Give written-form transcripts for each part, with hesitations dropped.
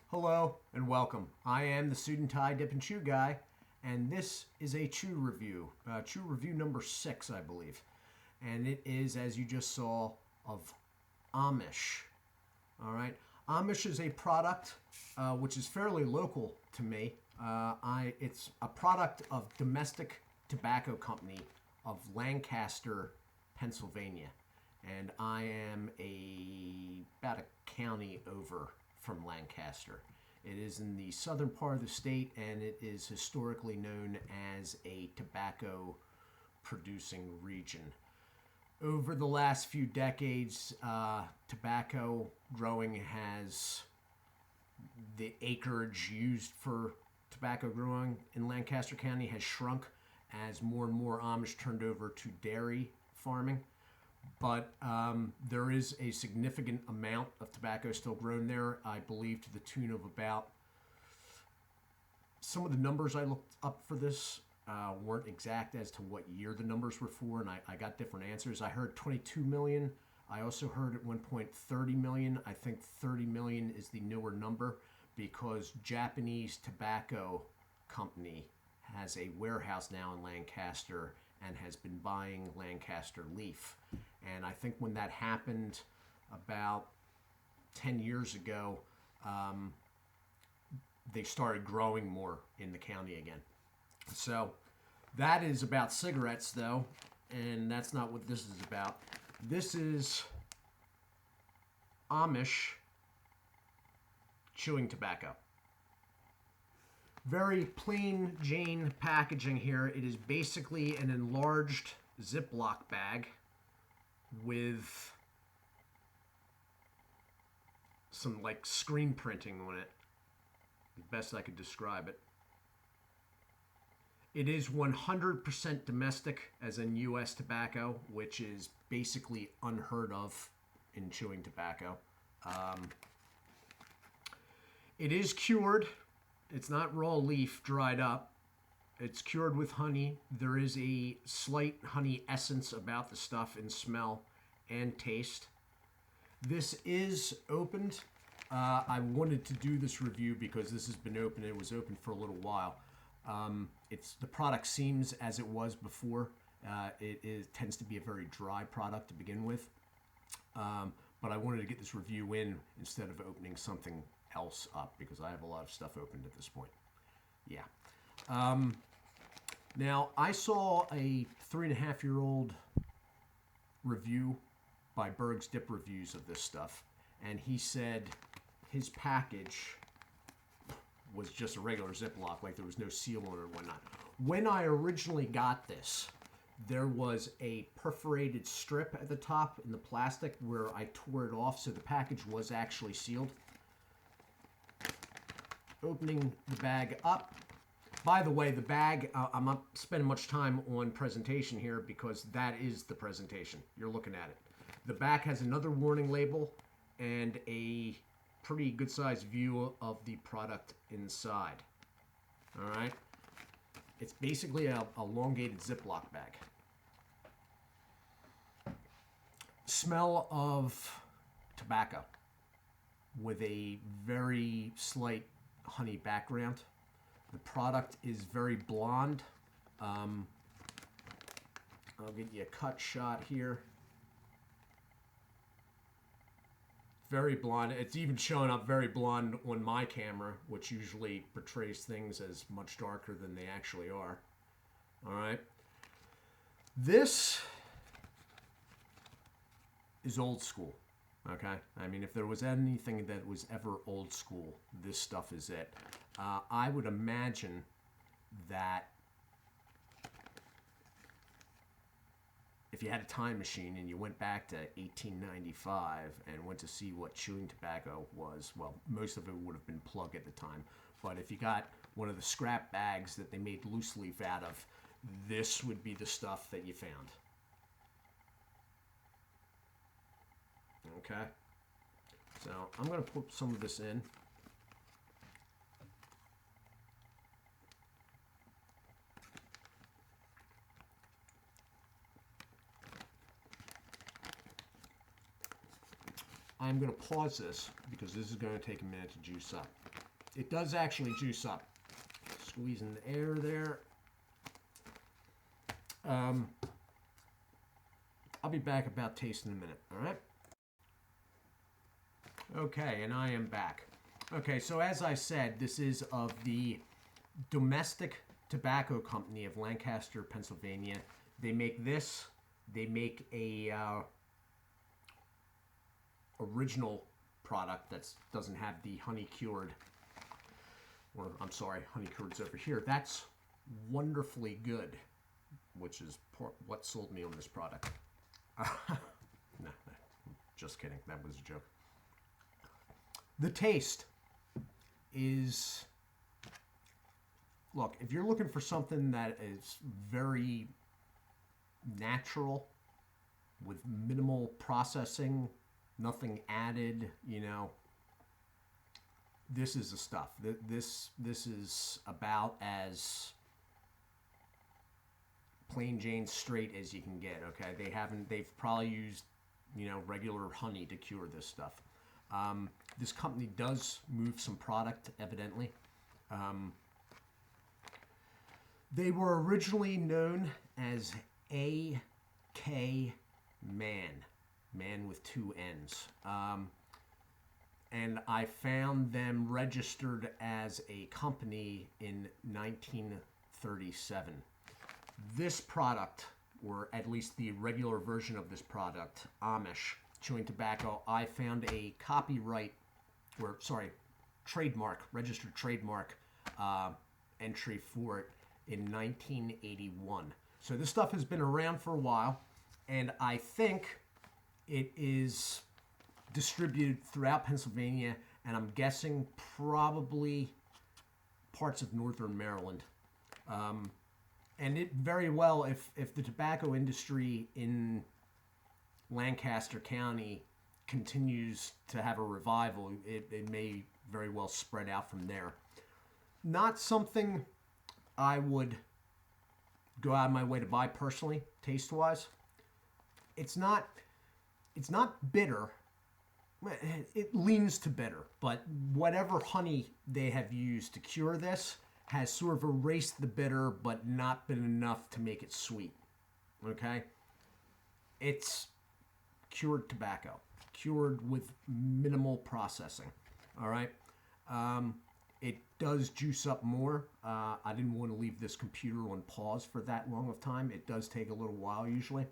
Hello and welcome. I am the Suit&Tie Dip&ChewGuy, and this is a chew review. Chew review number 6, I believe. And it is, as you just saw, of Amish. All right. Amish is a product which is fairly local to me. It's a product of Domestic Tobacco Company of Lancaster, Pennsylvania. And I am about a county over from Lancaster. It is in the southern part of the state, and it is historically known as a tobacco producing region. Over the last few decades, tobacco growing the acreage used for tobacco growing in Lancaster County has shrunk as more and more Amish turned over to dairy farming. But there is a significant amount of tobacco still grown there, I believe to the tune of about, some of the numbers I looked up for this weren't exact as to what year the numbers were for, and I got different answers. I heard 22 million. I also heard at one point 30 million. I think 30 million is the newer number because Japanese Tobacco Company has a warehouse now in Lancaster and has been buying Lancaster leaf. And I think when that happened about 10 years ago, they started growing more in the county again. So that is about cigarettes, though, and that's not what this is about. This is Amish chewing tobacco. Very plain Jane packaging here. It is basically an enlarged Ziploc bag with some like screen printing on it, the best I could describe it. It is 100% domestic, as in U.S. tobacco, which is basically unheard of in chewing tobacco. It is cured. It's not raw leaf dried up. It's cured with honey. There is a slight honey essence about the stuff in smell and taste. This is opened. I wanted to do this review because this has been open. It was open for a little while. The product seems as it was before. It tends to be a very dry product to begin with. But I wanted to get this review in instead of opening something else up because I have a lot of stuff opened at this point. Yeah. Now, I saw a 3.5-year-old review by Berg's Dip Reviews of this stuff, and he said his package was just a regular Ziploc, like there was no seal on it or whatnot. When I originally got this, there was a perforated strip at the top in the plastic where I tore it off, so the package was actually sealed. Opening the bag up. By the way, the bag, I'm not spending much time on presentation here because that is the presentation. You're looking at it. The back has another warning label and a pretty good sized view of the product inside. All right. It's basically a elongated Ziploc bag. Smell of tobacco with a very slight honey background. The product is very blonde. I'll get you a cut shot here. Very blonde. It's even showing up very blonde on my camera, which usually portrays things as much darker than they actually are. All right. This is old school. Okay. I mean, if there was anything that was ever old school, this stuff is it. I would imagine that if you had a time machine and you went back to 1895 and went to see what chewing tobacco was, well, most of it would have been plug at the time. But if you got one of the scrap bags that they made loose leaf out of, this would be the stuff that you found. Okay. So I'm going to put some of this in. I'm going to pause this because this is going to take a minute to juice up. It does actually juice up. Squeezing the air there. I'll be back about taste in a minute, all right? Okay, and I am back. Okay, so as I said, this is of the Domestic Tobacco Company of Lancaster, Pennsylvania. They make this. They make a original product that doesn't have the honey cured, or I'm sorry, honey cured's over here. That's wonderfully good, which is what sold me on this product. No, just kidding. That was a joke. The taste is, look, if you're looking for something that is very natural with minimal processing, nothing added, you know, this is the stuff. This is about as plain Jane straight as you can get. Okay, they've probably used, you know, regular honey to cure this stuff. This company does move some product, evidently. They were originally known as AK Man with two N's. And I found them registered as a company in 1937. This product, or at least the regular version of this product, Amish chewing tobacco, I found a registered trademark entry for it in 1981. So this stuff has been around for a while, and I think it is distributed throughout Pennsylvania, and I'm guessing probably parts of northern Maryland. And it very well, if the tobacco industry in Lancaster County continues to have a revival, it may very well spread out from there. Not something I would go out of my way to buy personally, taste-wise. It's not bitter. It leans to bitter, but whatever honey they have used to cure this has sort of erased the bitter, but not been enough to make it sweet. Okay? It's cured tobacco, cured with minimal processing. All right? It does juice up more. I didn't want to leave this computer on pause for that long of time. It does take a little while usually.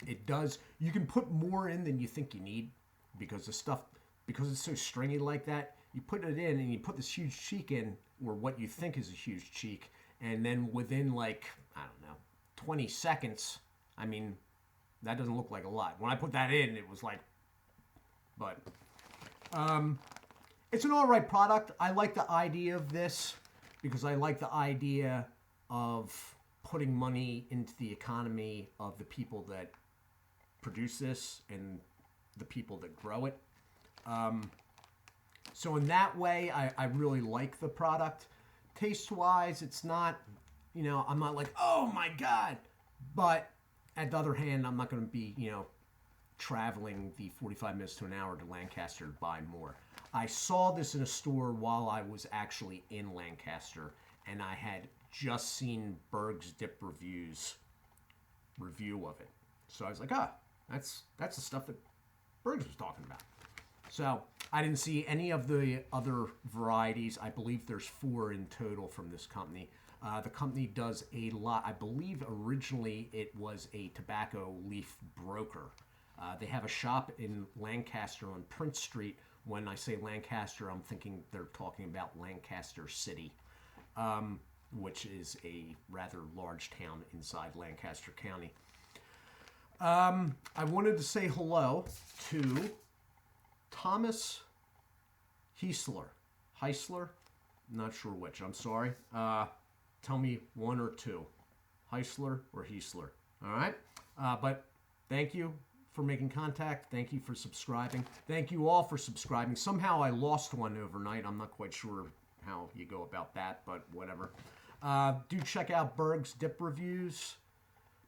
It does. You can put more in than you think you need because it's so stringy like that. You put it in and you put this huge cheek in, or what you think is a huge cheek, and then within like, I don't know, 20 seconds, I mean, that doesn't look like a lot. When I put that in, it was like, but it's an all right product. I like the idea of this because I like the idea of putting money into the economy of the people that produce this and the people that grow it. So in that way, I really like the product. Taste-wise, it's not, you know, I'm not like, oh my God. But at the other hand, I'm not going to be, you know, traveling the 45 minutes to an hour to Lancaster to buy more. I saw this in a store while I was actually in Lancaster, and I had just seen Berg's Dip Review's review of it. So I was like, that's the stuff that Berg's was talking about. So I didn't see any of the other varieties. I believe there's 4 in total from this company. The company does a lot. I believe originally it was a tobacco leaf broker. They have a shop in Lancaster on Prince Street. When I say Lancaster, I'm thinking they're talking about Lancaster City, which is a rather large town inside Lancaster County. I wanted to say hello to Thomas Heisler, not sure which, I'm sorry. Tell me one or two, Heisler or Heisler, all right? But thank you for making contact. Thank you for subscribing. Thank you all for subscribing. Somehow I lost one overnight. I'm not quite sure how you go about that, but whatever. Do check out Berg's Dip Reviews,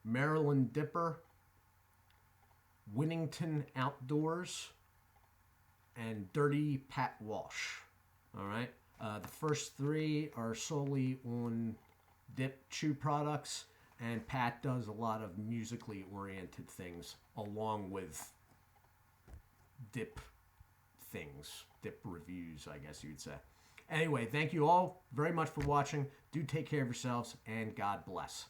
Maryland Dipper, Winnington Outdoors, and Dirty Pat Walsh. All right. The first three are solely on Dip&Chew products, and Pat does a lot of musically oriented things along with Dip things, Dip reviews, I guess you'd say. Anyway, thank you all very much for watching. Do take care of yourselves, and God bless.